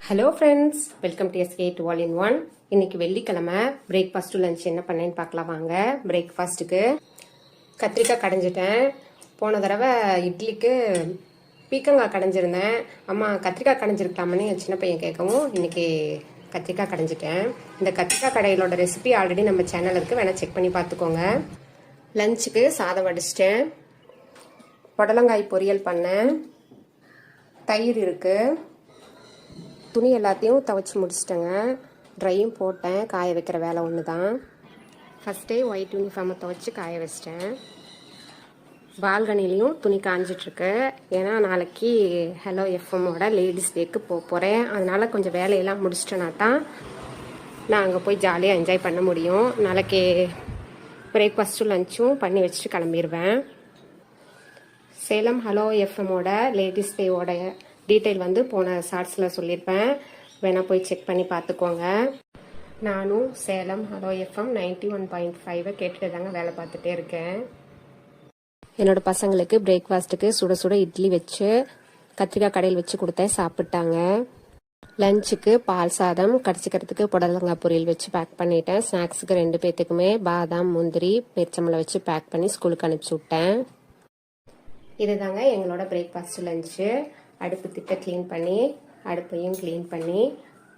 Hello friends, welcome to SK to all in one. இன்னைக்கு வெள்ளிக்கிழமை. Breakfast to lunch என்ன பண்ணேன்னு பார்க்கலாம் வாங்க. பிரேக்ஃபாஸ்ட்டுக்கு கத்திரிக்காய் கடைஞ்சிட்டேன். போன தடவை இட்லிக்கு பீக்கங்காய் கடைஞ்சிருந்தேன். அம்மா கத்திரிக்காய் கடைஞ்சிருக்கலாமன்னு என் சின்ன பையன் கேட்கவும் இன்னைக்கு கத்திரிக்காய் கடைஞ்சிட்டேன். இந்த கத்திரிக்காய் கடையிலோட ரெசிபி ஆல்ரெடி நம்ம சேனல் இருக்குது, வேணால் செக் பண்ணி பார்த்துக்கோங்க. லஞ்சுக்கு சாதம் வடிச்சிட்டேன், புடலங்காய் பொரியல் பண்ணேன், தயிர் இருக்குது, துணி எல்லாத்தையும் துவைச்சி முடிச்சிட்டேங்க. ட்ரையும் போட்டேன், காய வைக்கிற வேலை ஒன்று தான். ஃபஸ்ட்டே ஒயிட் யூனிஃபார்மை துவைச்சி காய வச்சிட்டேன். பால்கனிலையும் துணி காஞ்சிட்ருக்கு. ஏன்னா நாளைக்கு ஹலோ எஃப்எம்மோட லேடிஸ் டேக்கு போகிறேன். அதனால் கொஞ்சம் வேலையெல்லாம் முடிச்சிட்டேன்னா தான் நான் அங்கே போய் ஜாலியாக என்ஜாய் பண்ண முடியும். நாளைக்கு பிரேக்ஃபாஸ்ட்டும் லஞ்சும் பண்ணி வச்சுட்டு கிளம்பிடுவேன். சேலம் ஹலோ எஃப்எம்மோட லேடிஸ் டேவோட டீட்டெயில் வந்து போன ஷார்ட்ஸில் சொல்லியிருப்பேன், வேணால் போய் செக் பண்ணி பார்த்துக்கோங்க. நானும் சேலம் ஹலோ எஃப்எம் 91.5 கேட்டுட்டு தாங்க வேலை பார்த்துட்டே இருக்கேன். என்னோட பசங்களுக்கு பிரேக்ஃபாஸ்ட்டுக்கு சுட சுட இட்லி வச்சு கத்திரிக்காய் கடையில் வச்சு கொடுத்தேன், சாப்பிட்டாங்க. லஞ்சுக்கு பால் சாதம், கடிச்சிக்கிறதுக்கு புடலங்காய் பொரியல் வச்சு பேக் பண்ணிட்டேன். ஸ்நாக்ஸுக்கு 2 பேர்த்துக்குமே பாதாம் முந்திரி பேரிச்சம்பழம் வச்சு பேக் பண்ணி ஸ்கூலுக்கு அனுப்பிச்சி விட்டேன். இதுதாங்க எங்களோட பிரேக்ஃபாஸ்ட் லஞ்சு. அடுப்பு திட்ட க்ளீன் பண்ணி அடுப்பையும் க்ளீன் பண்ணி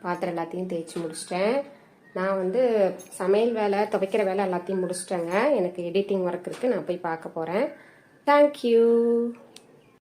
பாத்திரம் எல்லாத்தையும் தேய்ச்சி முடிச்சிட்டேன். நான் வந்து சமையல் வேலை துவைக்கிற வேலை எல்லாத்தையும் முடிச்சிட்டேங்க. எனக்கு எடிட்டிங் ஒர்க் இருக்குது, நான் போய் பார்க்க போகிறேன். தேங்க்யூ.